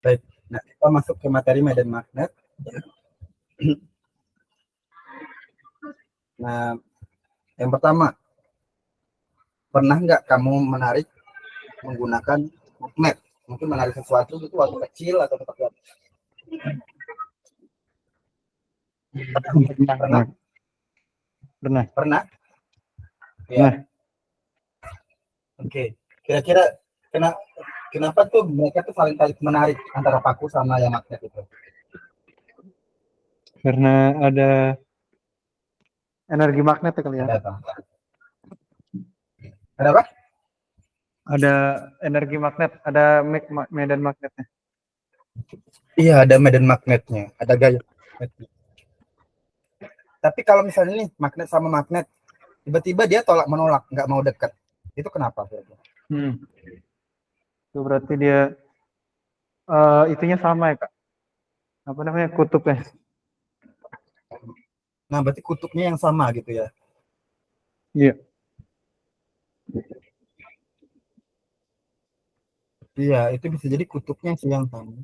Baik. Nah, kita masuk ke materi medan magnet. Nah, yang pertama, pernah nggak kamu menarik menggunakan magnet? Mungkin menarik sesuatu itu waktu kecil atau waktu pernah? Pernah. Pernah? Ya. Nah, Oke. Kira-kira kenapa tuh mereka tuh saling tarik menarik antara paku sama yang magnet itu? karena ada energi magnet ya kali ya. Ada apa? Ada apa? Ada energi magnet, ada medan magnetnya. Iya, ada medan magnetnya, ada gaya magnetnya. Tapi kalau misalnya nih magnet sama magnet, tiba-tiba dia tolak menolak, nggak mau dekat, itu kenapa? Itu berarti dia itunya sama ya kak. Apa namanya, kutubnya? Nah, berarti kutubnya yang sama gitu ya? Iya. Iya, itu bisa jadi kutubnya yang sama.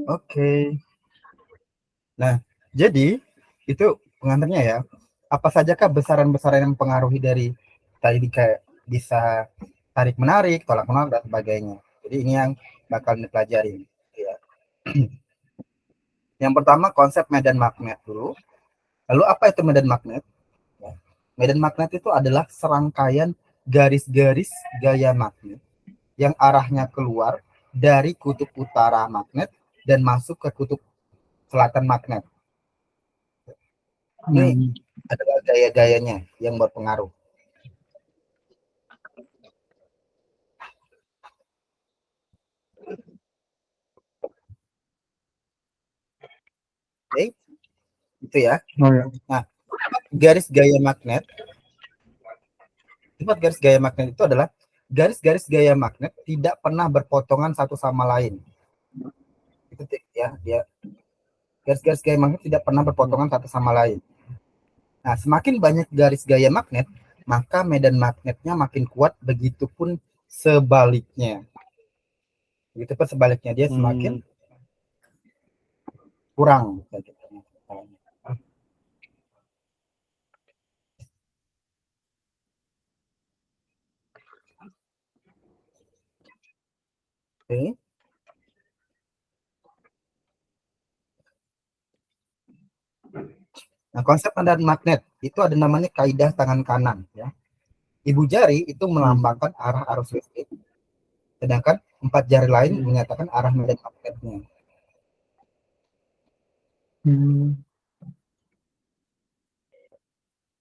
Oke. Nah, jadi itu pengantarnya ya. Apa sajakah besaran-besaran yang mempengaruhi dari tadi kayak bisa tarik menarik, tolak menolak dan sebagainya. Jadi ini yang bakal dipelajari. Ya. Yang pertama konsep medan magnet dulu. Lalu apa itu medan magnet? Ya. Medan magnet itu adalah serangkaian garis-garis gaya magnet yang arahnya keluar dari kutub utara magnet dan masuk ke kutub selatan magnet. Ini adalah gaya-gayanya yang berpengaruh. Oke, itu ya. Oh ya. Nah, garis gaya magnet, sifat garis gaya magnet itu adalah garis-garis gaya magnet tidak pernah berpotongan satu sama lain. Itu ya, dia garis-garis gaya magnet tidak pernah berpotongan satu sama lain. Nah, semakin banyak garis gaya magnet, maka medan magnetnya makin kuat, begitupun sebaliknya. Begitupun sebaliknya, dia semakin kurang. Oke. Nah, konsep medan magnet itu ada namanya kaidah tangan kanan. Ya. Ibu jari itu melambangkan arah arus listrik, sedangkan 4 jari lain menyatakan arah medan magnetnya.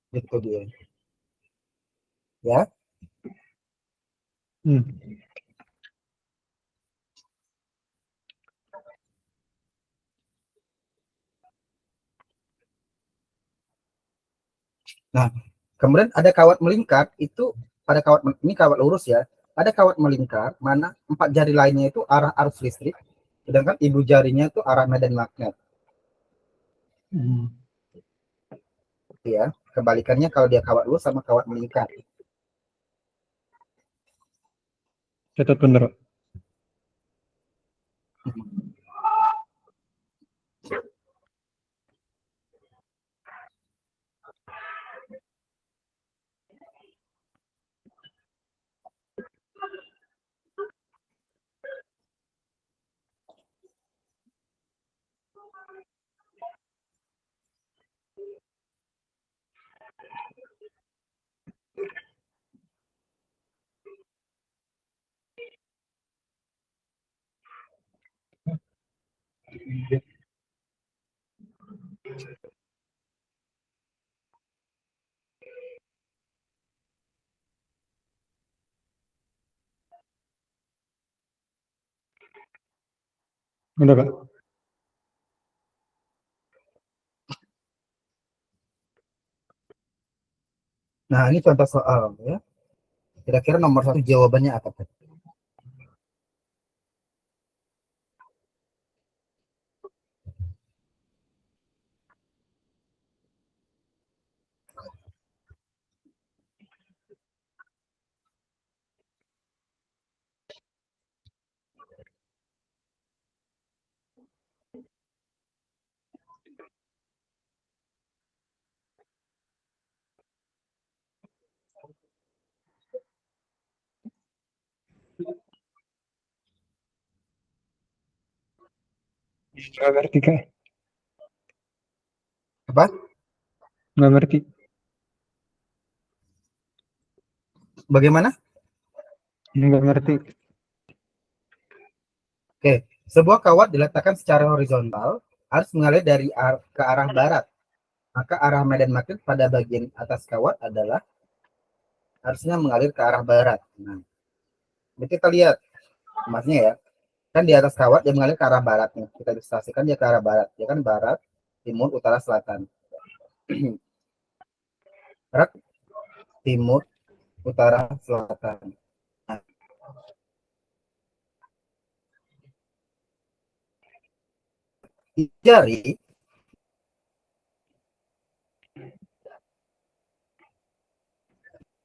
Itu dia. Ya. Nah, kemudian ada kawat melingkar, itu pada kawat ini kawat lurus ya. Ada kawat melingkar mana 4 jari lainnya itu arah arus listrik, sedangkan ibu jarinya itu arah medan magnet. Ya, kebalikannya kalau dia kawat lurus sama kawat melingkar. Catat bener. Udah kak. Nah, ini contoh soal ya. Kira-kira nomor 1 jawabannya apa? Nggak ngerti kak. Apa? Nggak ngerti. Bagaimana? Nggak ngerti. Oke, sebuah kawat diletakkan secara horizontal harus mengalir dari ke arah barat. Maka arah medan magnet pada bagian atas kawat adalah harusnya mengalir ke arah barat. Nah, ini kita lihat emasnya ya. Kan di atas kawat dia mengalir ke arah barat nih. Kita ilustrasikan dia ke arah barat. Ya kan barat, timur, utara, selatan. Barat, timur, utara, selatan. Nah, di jari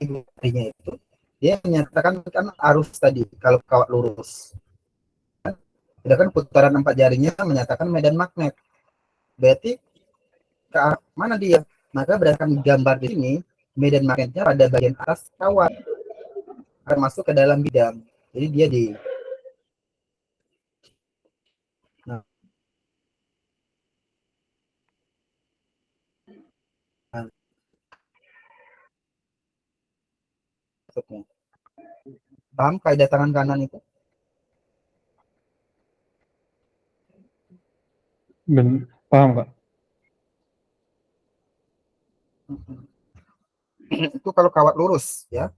jarinya itu dia menyatakan kan arus tadi kalau kawat lurus. Sedangkan putaran 4 jarinya menyatakan medan magnet. Berarti ke arah mana dia? Maka berdasarkan gambar di sini, medan magnetnya pada bagian atas kawat akan masuk ke dalam bidang. Jadi dia di nah, nah, maksudnya. Paham kaidah tangan kanan itu? Paham kak? Itu kalau kawat lurus ya.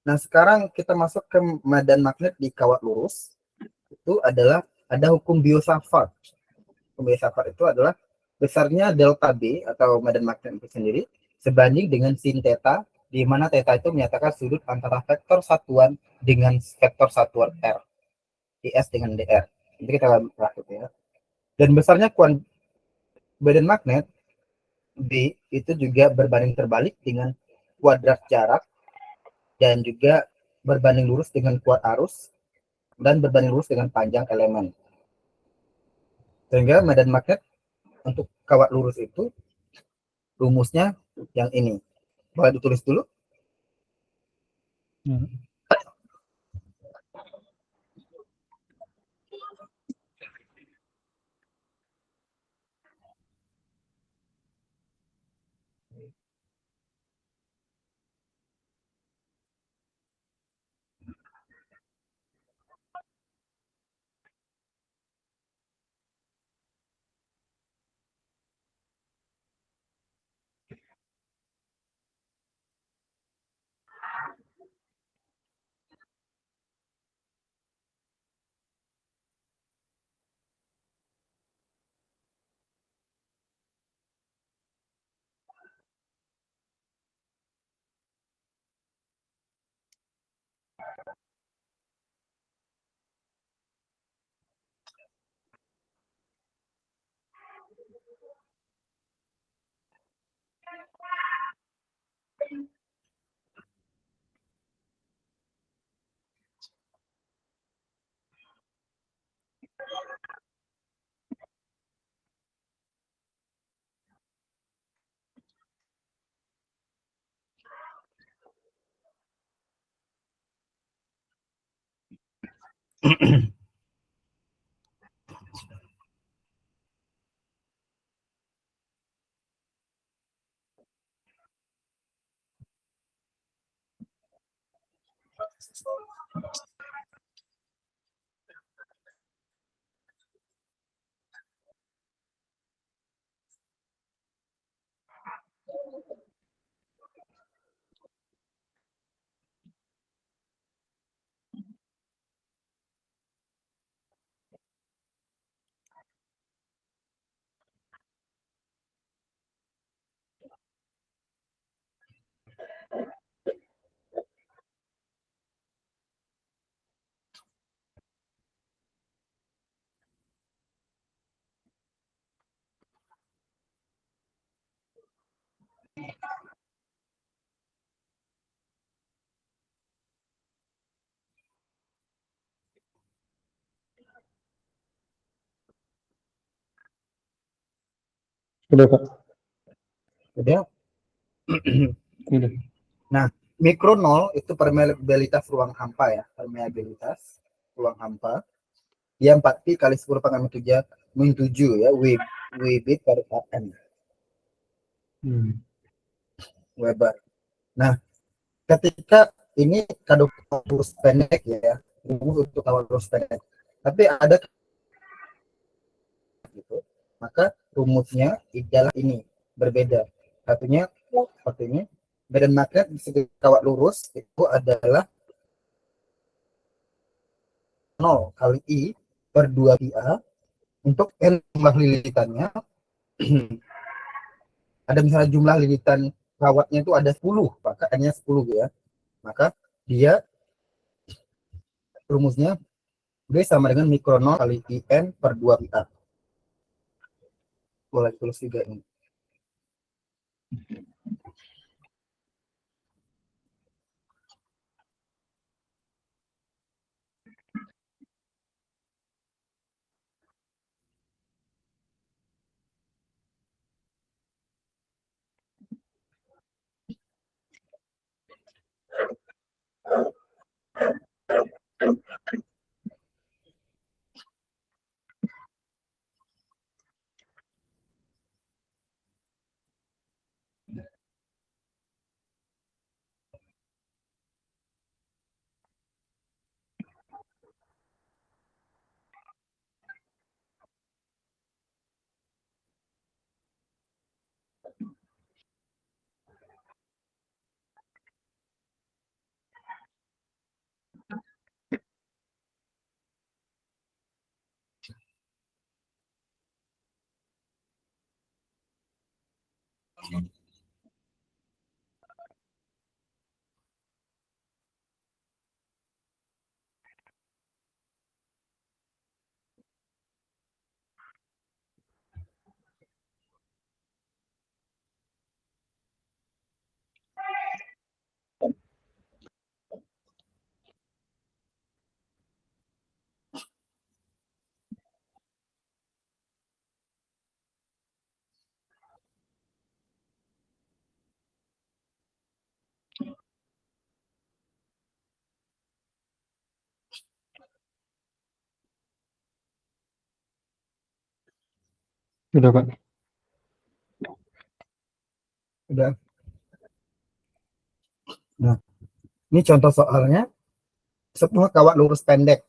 Nah, sekarang kita masuk ke medan magnet di kawat lurus. Itu adalah ada hukum Biot-Savart. Hukum Biot-Savart itu adalah besarnya delta B atau medan magnet itu sendiri sebanding dengan sin theta, di mana theta itu menyatakan sudut antara vektor satuan dengan vektor satuan R, IS dengan DR. Nanti kita lihat ya. Dan besarnya medan magnet B itu juga berbanding terbalik dengan kuadrat jarak dan juga berbanding lurus dengan kuat arus dan berbanding lurus dengan panjang elemen. Sehingga medan magnet untuk kawat lurus itu rumusnya yang ini. Boleh ditulis dulu. Udah kak. Udah. Udah. Nah, mikro nol itu permeabilitas ruang hampa ya, permeabilitas ruang hampa. dia 4pi kali 10 pangkat min 7 ya, Wb per km Weber. Nah, ketika ini kado lurus pendek ya, untuk kawat lurus pendek. Tapi ada gitu, maka rumusnya adalah ini berbeda. Satunya seperti ini. Medan magnet di segi kawat lurus itu adalah 0 kali I per 2 pi A. Untuk N jumlah lilitannya, ada misalnya jumlah lilitan kawatnya itu ada 10, maka N-nya 10 ya. Maka dia rumusnya B sama dengan mikro 0 kali IN per 2 pi A. Boleh tulis juga ini. Udah, Pak. Udah. Nah, ini contoh soalnya sebuah kawat lurus pendek.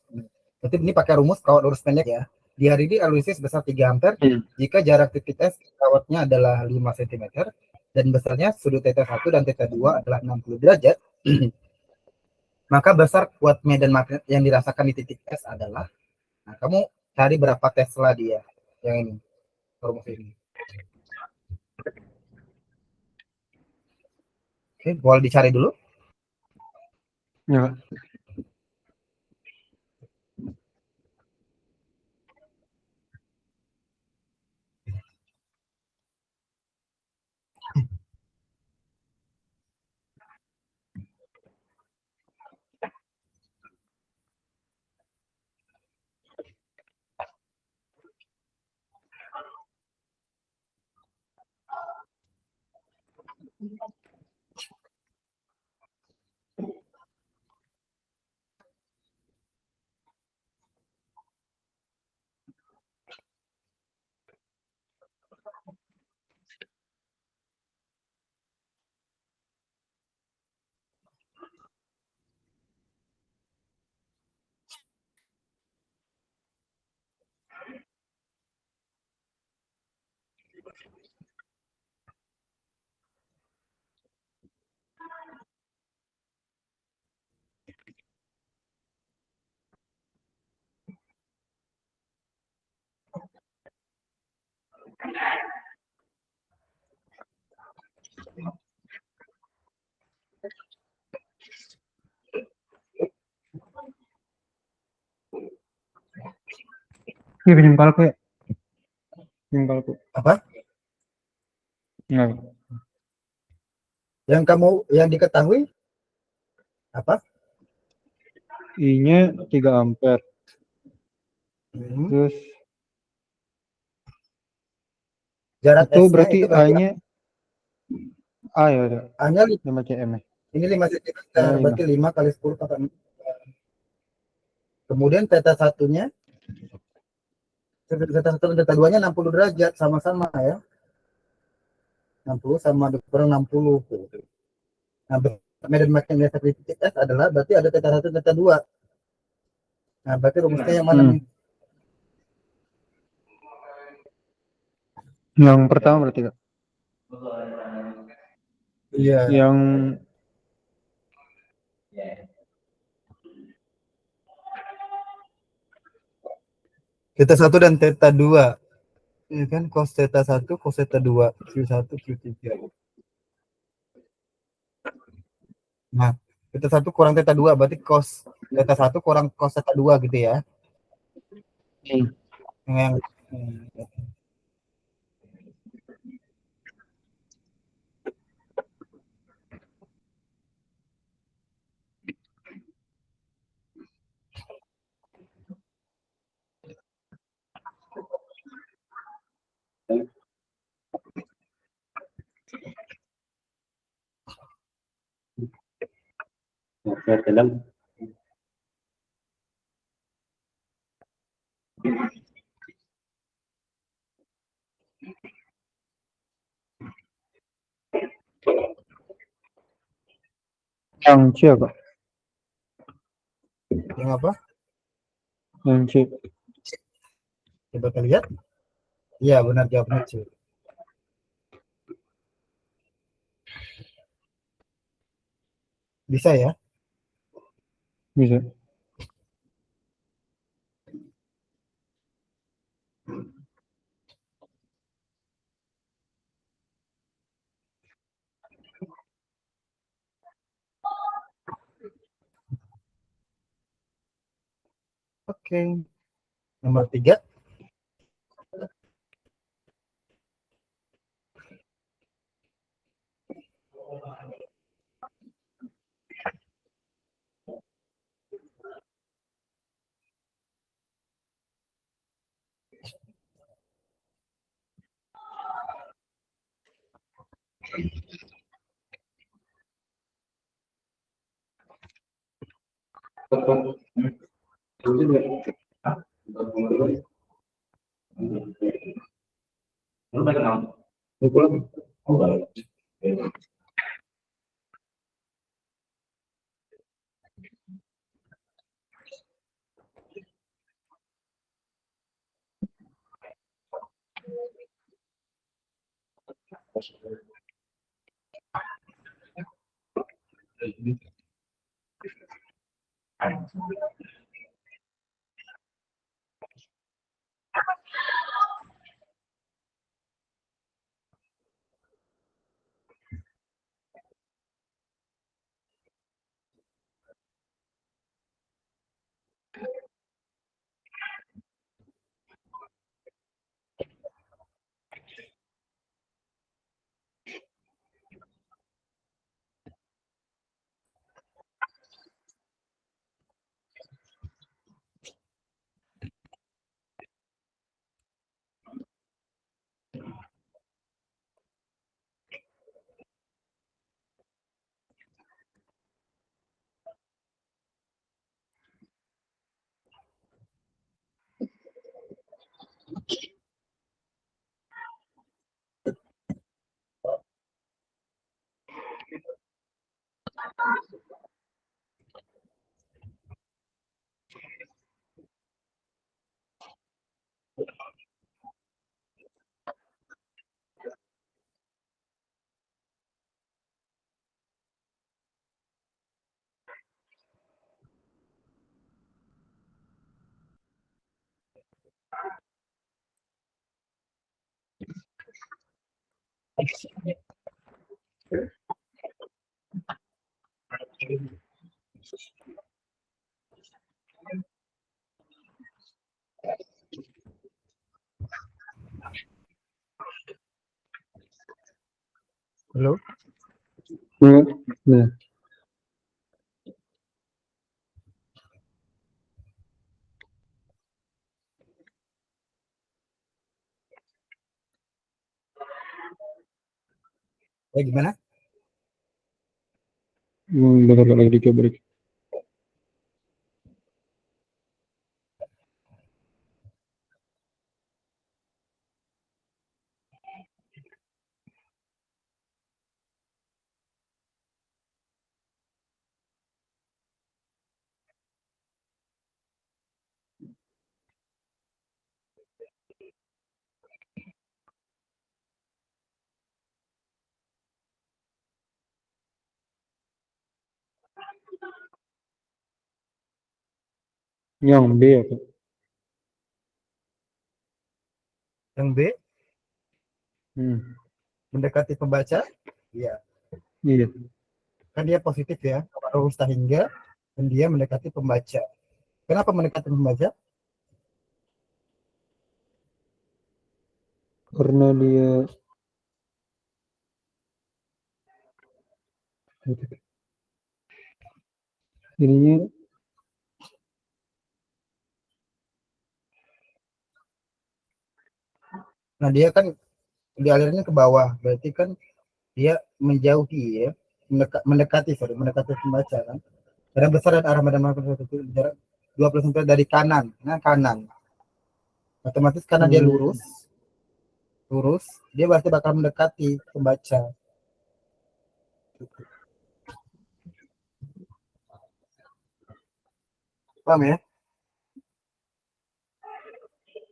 Jadi ini pakai rumus kawat lurus pendek ya. Di hari ini analisis besar 3 ampere jika jarak titik S kawatnya adalah 5 cm dan besarnya sudut θ1 dan θ2 adalah 60 derajat. Maka besar kuat medan magnet yang dirasakan di titik S adalah, nah kamu cari berapa Tesla dia yang ini, rumus ini. Oke, boleh dicari dulu. Ya, Pak. Ini pinjam kalku ya. Pinjam kalku. Apa? Enggak. Yang diketahui apa? I-nya 3 ampere. Terus Jarak itu S-nya berarti itu berarti A-nya A ya udah. A-nya 5 cm ya. ini 5 cm, A-nya 5. berarti 5 kali 10 pangkat. Kemudian θ1-nya Theta 1 dan theta 2-nya 60 derajat sama-sama ya. 60 sama kurang 60. Nah, medan magnet dari titik S adalah berarti ada theta 1 theta 2. Nah, berarti rumusnya yang mana nih? Yang pertama berarti Kak. Iya. Yang Theta 1 dan theta 2. Ini kan cos theta 1, cos theta 2, Q1, Q3. Nah, theta 1 kurang theta 2 berarti cos theta 1 kurang cos theta 2 gitu ya. Yang C Kak. yang apa? Yang C. Coba kita lihat. Iya, benar jawabnya C. Bisa ya? Bisa. Oke. Nomor 3. Halo. Nah. Gimana? Bentar lagi dicoba. Yang B ya, Kak? Yang B, mendekati pembaca. Iya, Iya. kan dia positif ya. Kalau hingga dan dia mendekati pembaca. Kenapa mendekati pembaca? Karena dia ininya Nah, dia kan dialirnya ke bawah, berarti kan dia menjauhi ya, mendekati pembaca kan. Karena besar dan arah badan manusia itu jarak 20 cm dari kanan, nah kanan. Otomatis karena dia lurus, dia pasti bakal mendekati pembaca. Paham ya?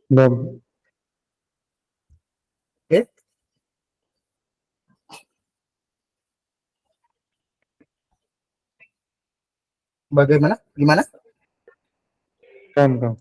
belum. Oke, bagaimana? Gimana? Kan.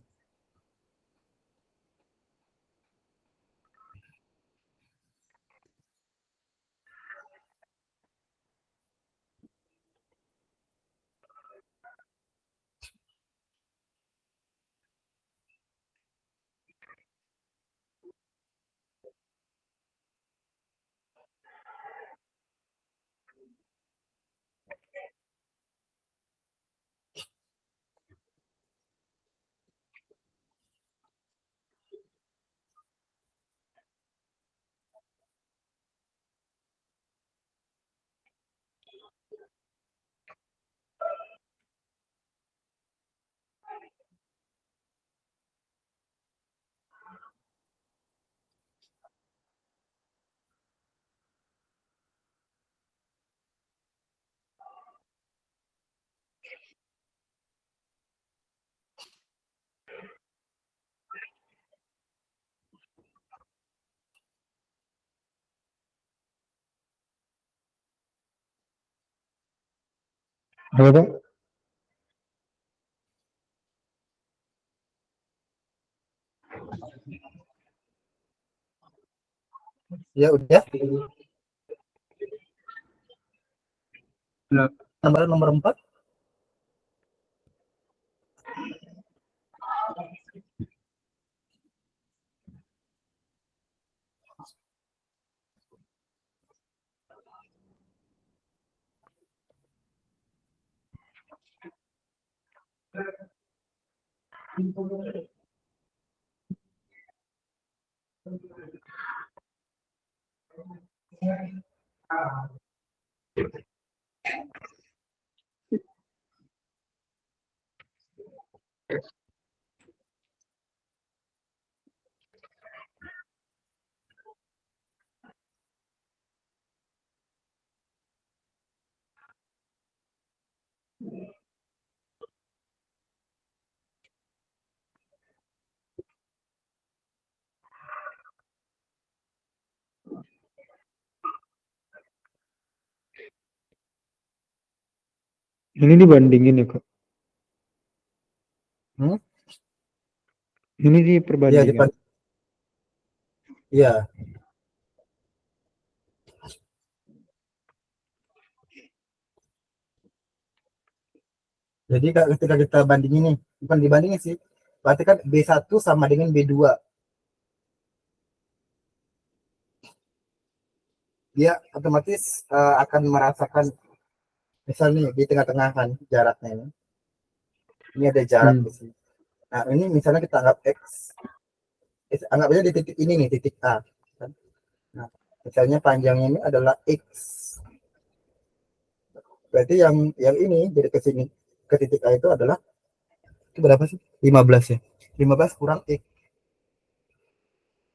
Apa, Kak? Ya udah. Nah, nomor 4. Ini dibandingin ya, Kak? Hmm? Ini di Ya, perbandingan. ya. Jadi ketika kita bandingin nih, bukan dibandingin sih, berarti kan B1 sama dengan B2. Dia otomatis akan merasakan, misalnya di tengah-tengah kan jaraknya ini. Ini ada jarak di sini. Nah, ini misalnya kita anggap X. Anggap aja di titik ini nih, titik A. Kan? Nah, misalnya panjangnya ini adalah X. Berarti yang ini dari ke sini ke titik A itu adalah, itu berapa sih? 15 ya. 15 kurang X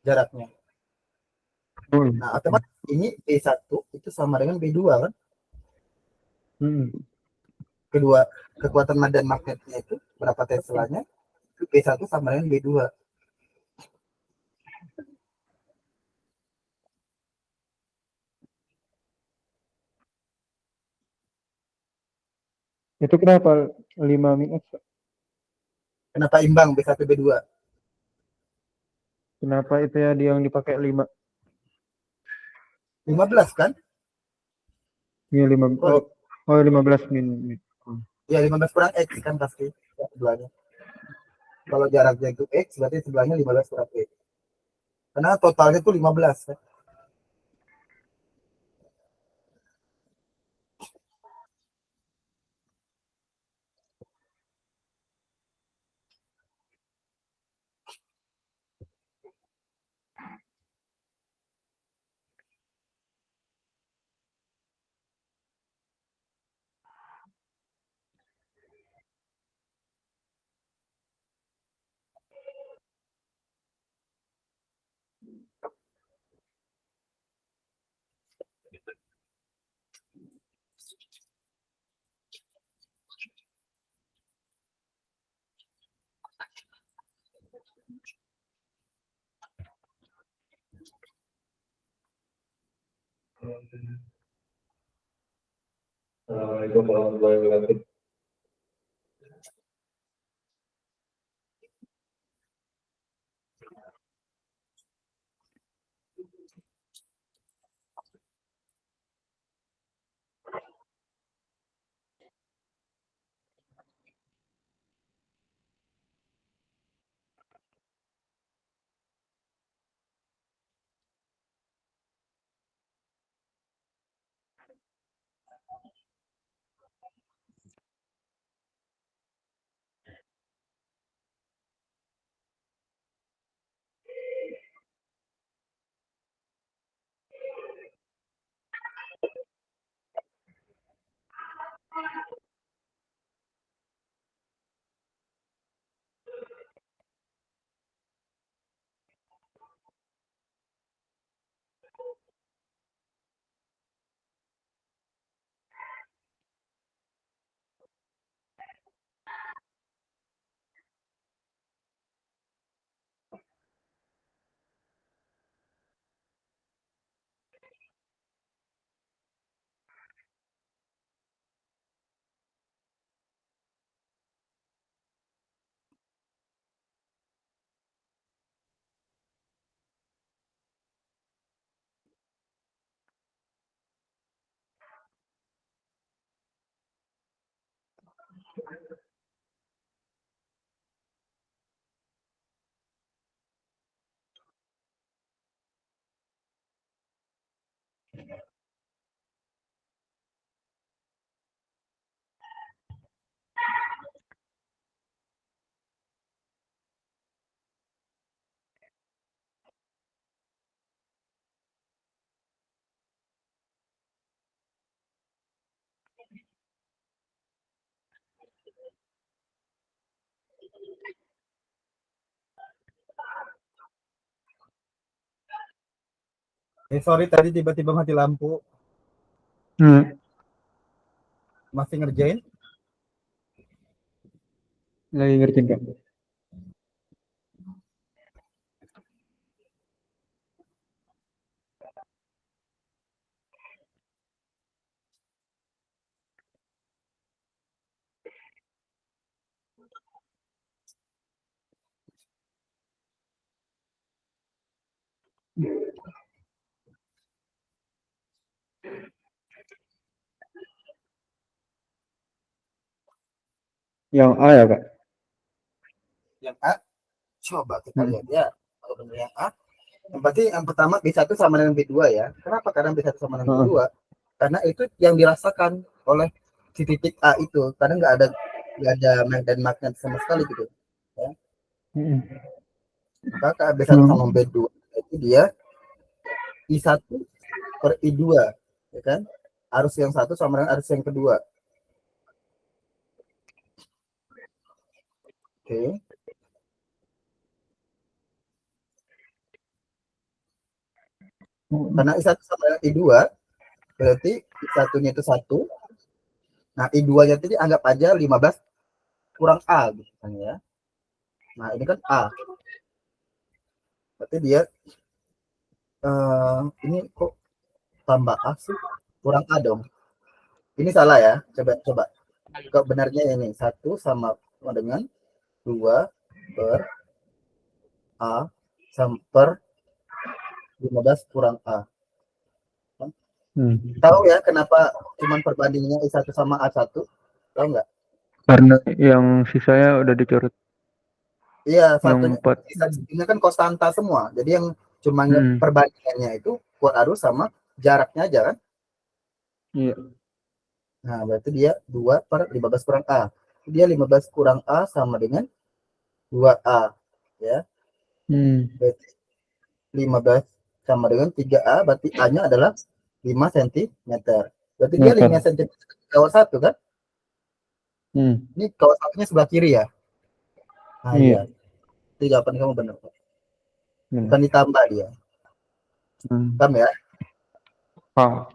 jaraknya. Nah, otomatis ini B1 itu sama dengan B2 kan? Kedua kekuatan medan magnetnya itu berapa Teslanya? B1 sama dengan B2. Itu kenapa 5 min X? Kenapa imbang B1 B2? Kenapa itu ya dia yang dipakai 5? 15 kan? Ya 5. Oh, Oh 15 min. ya 15 kurang X kan pasti ya, keduanya. Kalau jaraknya itu X berarti sebelahnya 15 kurang X. Karena totalnya itu 15 kan? Assalamualaikum warahmatullahi wabarakatuh. Sorry tadi tiba-tiba mati lampu. Masih ngerjain? Lagi ngertiin Kak. Yang A ya Kak? Yang A, coba kita lihat ya. Kalau benar yang A, yang pasti yang pertama B1 sama dengan B2 ya. Kenapa? Karena B1 sama dengan B2. Karena itu yang dirasakan oleh si titik A itu. Karena nggak ada magnet sama sekali gitu. Ya. Maka B1 sama B2 itu dia I1 per I2, ya kan? Arus yang satu sama dengan arus yang kedua. Oke. Karena I1 sama dengan I2, berarti I1-nya itu 1. Nah, I2-nya tadi anggap aja 15 kurang A gitu kan ya. Nah, ini kan A. Berarti dia ini kok tambah A sih? Kurang A dong. Ini salah ya. Coba. Kok benarnya ini 1 sama dengan 2 per A per 15 kurang A. Tahu ya kenapa cuman perbandingannya I1 sama A1? Tahu nggak? Karena yang sisanya udah dicoret. Iya, Yang satunya 4. ini kan konstanta semua. Jadi yang cuma perbandingannya itu kuat arus sama jaraknya aja kan? Iya. Nah, berarti dia 2 per 15 kurang A. Dia 15 kurang A sama dengan 2A. Ya. Berarti 15 sama dengan 3A, berarti A-nya adalah 5 cm. Berarti dia 5 cm kawat 1 kan? Ini kawat satunya sebelah kiri ya? Nah, iya. Itu jawaban kamu benar. Bukan ditambah dia. Paham ya? Paham.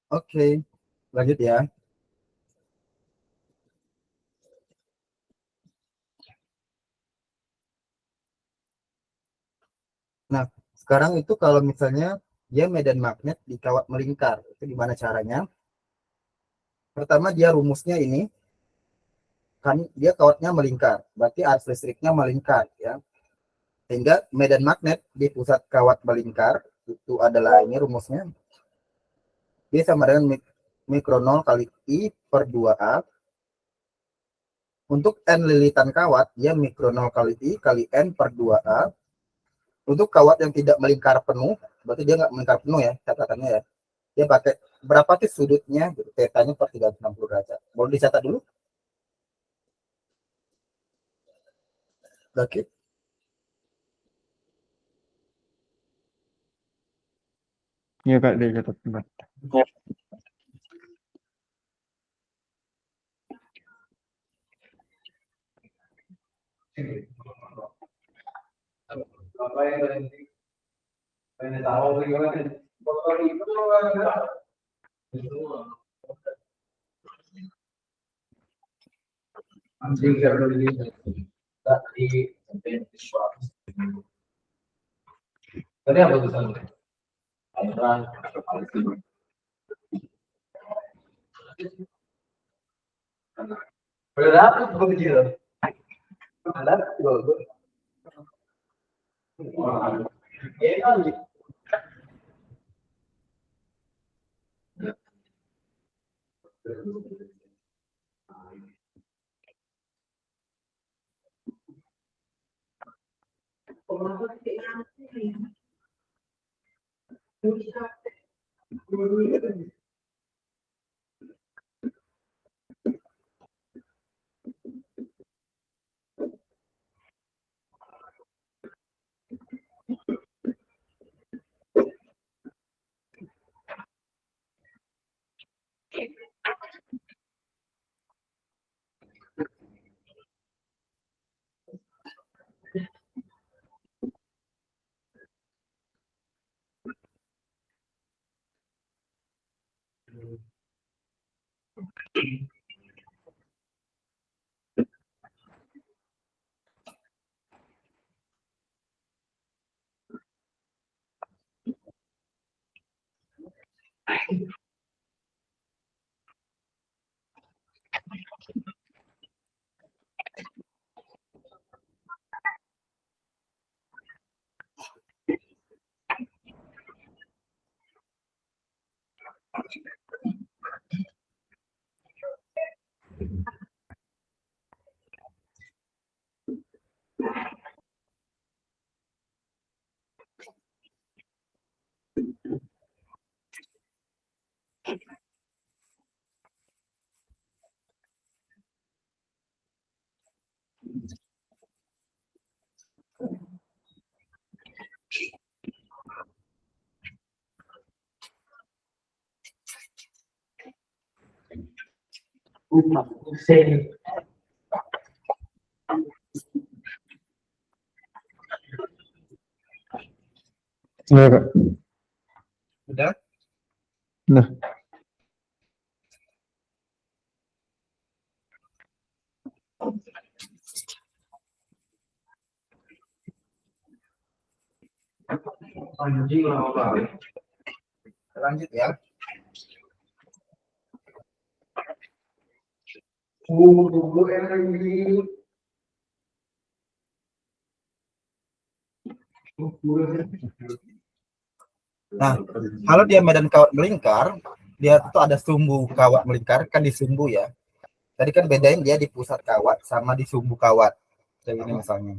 Oke, lanjut ya. Nah, sekarang itu kalau misalnya dia medan magnet di kawat melingkar, itu gimana caranya? Pertama dia rumusnya ini, kan dia kawatnya melingkar, berarti arus listriknya melingkar ya. Sehingga medan magnet di pusat kawat melingkar itu adalah ini rumusnya. Dia sama dengan mikro 0 kali I per 2A. Untuk N lilitan kawat, dia mikro 0 kali I kali N per 2A. Untuk kawat yang tidak melingkar penuh, berarti dia nggak melingkar penuh ya catatannya ya. Dia pakai berapa sih sudutnya, gitu, tetanya per 360 derajat. Boleh dicatat dulu? Oke. Iya Kak, dicatat. Tadi apa tulisannya? Iya, Kak. Udah? Nah, Lanjut ya. Nah, kalau dia medan kawat melingkar, dia tuh ada sumbu kawat melingkar kan di sumbu ya. Tadi kan bedain dia di pusat kawat sama di sumbu kawat. Kayak ini misalnya.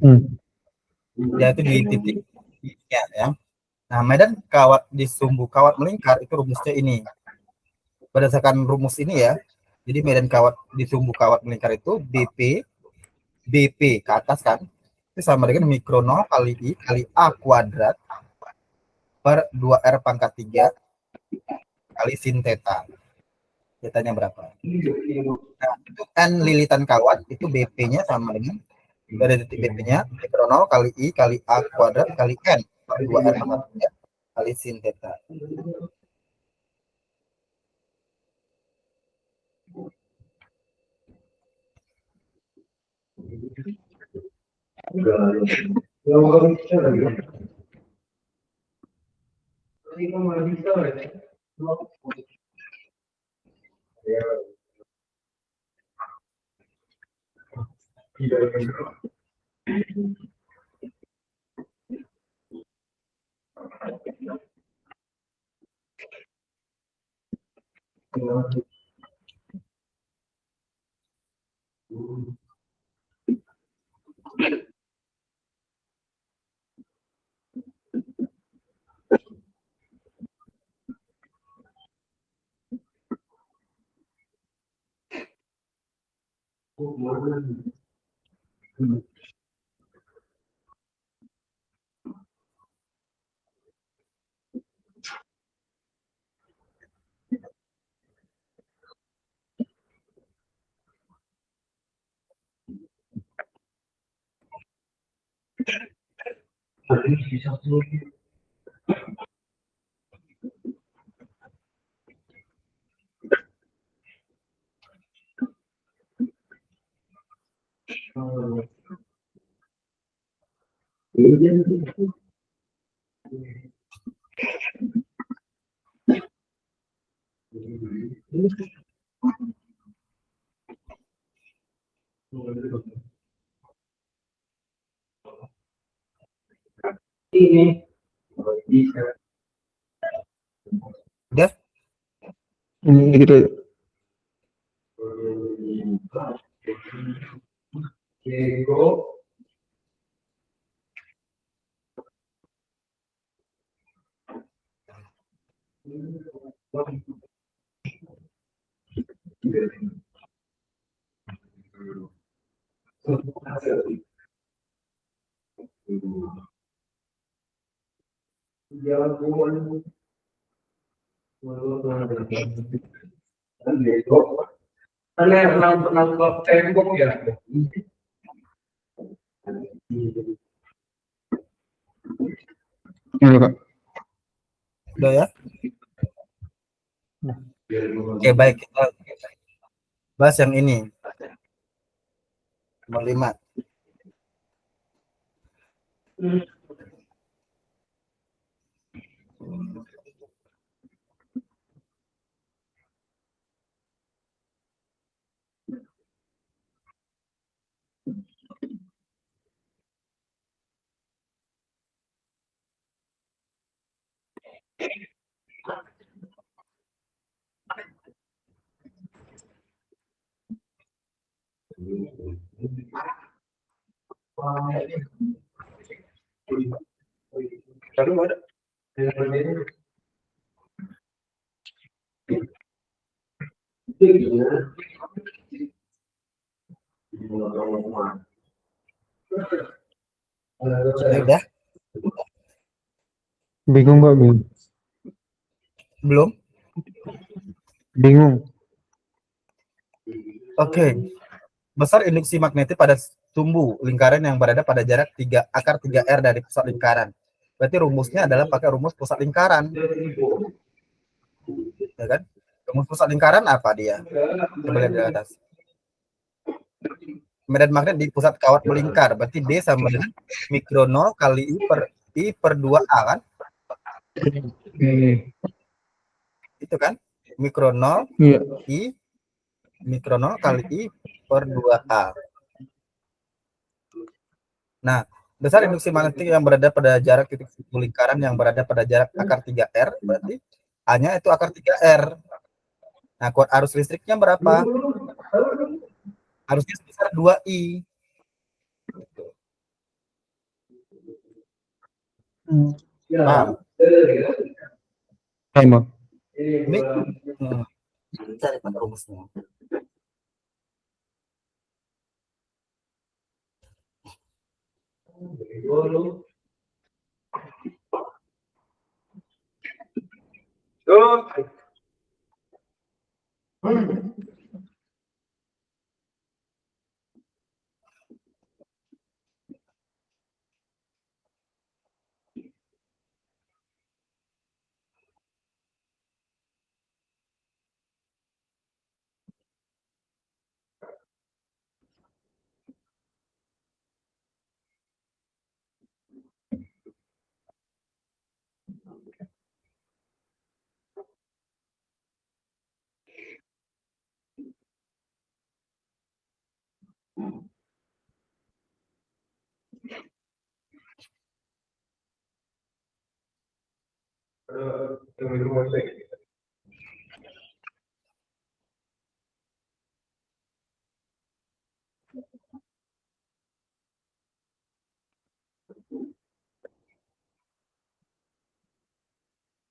Dia itu di titiknya ya. Nah, medan kawat di sumbu kawat melingkar itu rumusnya ini. Berdasarkan rumus ini ya. Jadi medan kawat di sumbu kawat melingkar itu BP ke atas kan. Itu sama dengan mikro 0 kali I kali A kuadrat per 2R pangkat 3 kali sin theta. Tetanya berapa? Nah, itu N lilitan kawat itu BP-nya sama dengan dari titik BP-nya mikro 0 kali I kali A kuadrat kali N per 2R pangkat 3 kali sin theta. Udah? Ini gitu. Iya, Kak. Udah ya? Nah. Oke, baik. Kita bahas yang ini. Nomor 5. Udah? Bingung nggak, bingung? Belum? Bingung. Oke. Besar induksi magnetik pada sumbu lingkaran yang berada pada jarak 3 akar 3R dari pusat lingkaran. Berarti rumusnya adalah pakai rumus pusat lingkaran. Ya kan? Rumus pusat lingkaran apa dia? Coba lihat di atas. Medan magnet di pusat kawat melingkar. Berarti D sama dengan mikro 0 kali I per 2A kan? Itu kan? Mikro 0 Iya. I mikro 0 kali I per 2A. Nah, besar induksi magnetik yang berada pada jarak titik sumbu lingkaran yang berada pada jarak akar 3R, berarti A-nya itu akar 3R. Nah, kuat arus listriknya berapa? Harusnya sebesar 2I. Paham? Emang. Ini cari pakai rumusnya.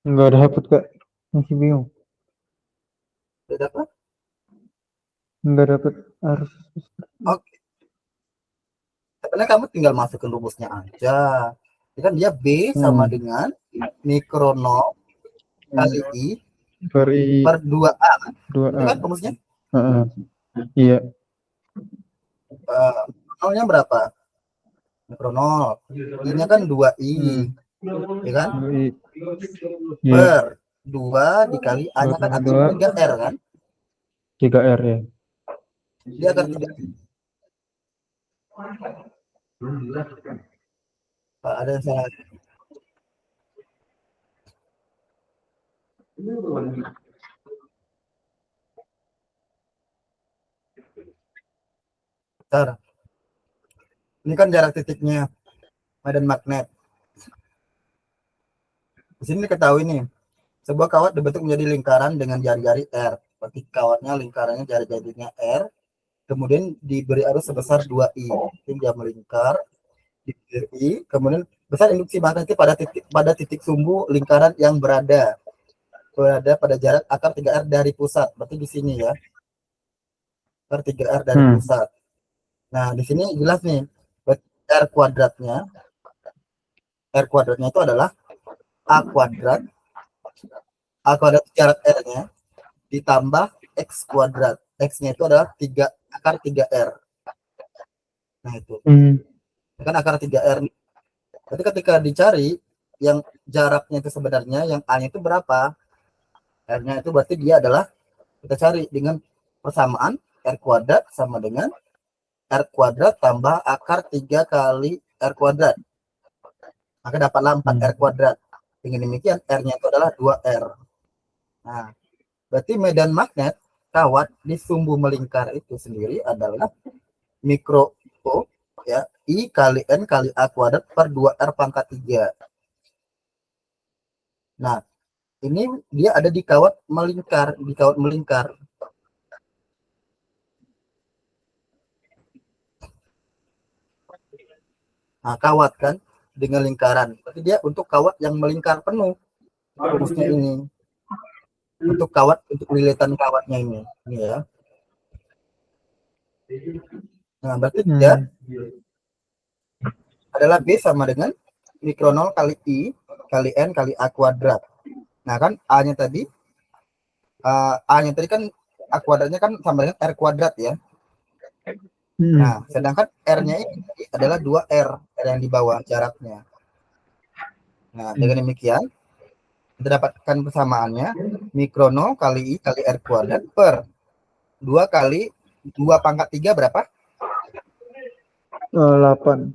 Nggak ada hapus, Kak. Masih bingung. Udah dapat? Nggak dapat arus. Oke. Sebenarnya kamu tinggal masukin rumusnya aja. Ya kan dia B sama dengan mikro 0 kali I per 2A kan? Itu 2A. kan rumusnya? Iya. Nolnya berapa? Mikro 0. I-nya kan 2I. Ya kan? 2I. Iya. Per 2 dikali A-nya kan akar 3R kan? 3R ya. Dia akar 3. Ada yang salah. Bentar. Ini kan jarak titiknya medan magnet. Di sini diketahui nih, sebuah kawat dibentuk menjadi lingkaran dengan jari-jari R. Berarti kawatnya lingkarannya jari-jarinya R, kemudian diberi arus sebesar 2I. Jadi dia melingkar, diberi, kemudian besar induksi magnetik pada titik sumbu lingkaran yang berada pada jarak akar 3R dari pusat. Berarti di sini ya. Akar 3R dari pusat. Nah, di sini jelas nih, R kuadratnya itu adalah A kuadrat jarak R-nya ditambah X kuadrat. X-nya itu adalah akar 3R. Nah, itu. Kan akar 3R. Jadi ketika dicari yang jaraknya itu sebenarnya, yang A-nya itu berapa? R-nya itu berarti dia adalah, kita cari dengan persamaan R kuadrat sama dengan R kuadrat tambah akar 3 kali R kuadrat. Maka dapatlah 4R kuadrat. Dengan demikian R-nya itu adalah 2R. Nah, berarti medan magnet kawat di sumbu melingkar itu sendiri adalah mikro O ya, I kali N kali A kuadrat per 2R pangkat 3. Nah, ini dia ada di kawat melingkar, Nah, kawat kan dengan lingkaran. Berarti dia untuk kawat yang melingkar penuh. Rumusnya ini. Untuk kawat, untuk lilitan kawatnya ini ya. Nah, berarti dia adalah B sama dengan mikro 0 kali I kali N kali A kuadrat. Nah, kan A-nya tadi kan A kuadratnya kan sama dengan R kuadrat ya. Nah, sedangkan R-nya ini adalah 2R, R yang di bawah jaraknya. Nah, dengan demikian kita dapatkan persamaannya mikro 0 kali I kali R kuadrat per 2 kali 2 pangkat 3 berapa? 8.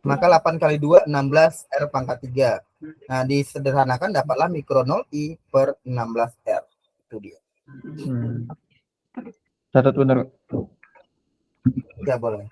Maka 8 kali 2, 16 R pangkat 3. Nah, disederhanakan dapatlah mikro 0 I per 16 R. Itu dia. Catat benar. Ya, boleh.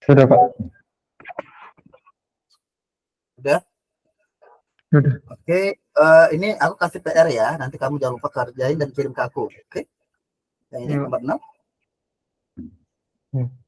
Sudah, Pak. Udah? Sudah. Oke, ini aku kasih PR ya. Nanti kamu jangan lupa kerjain dan kirim ke aku. Oke? Yang ini nomor 6.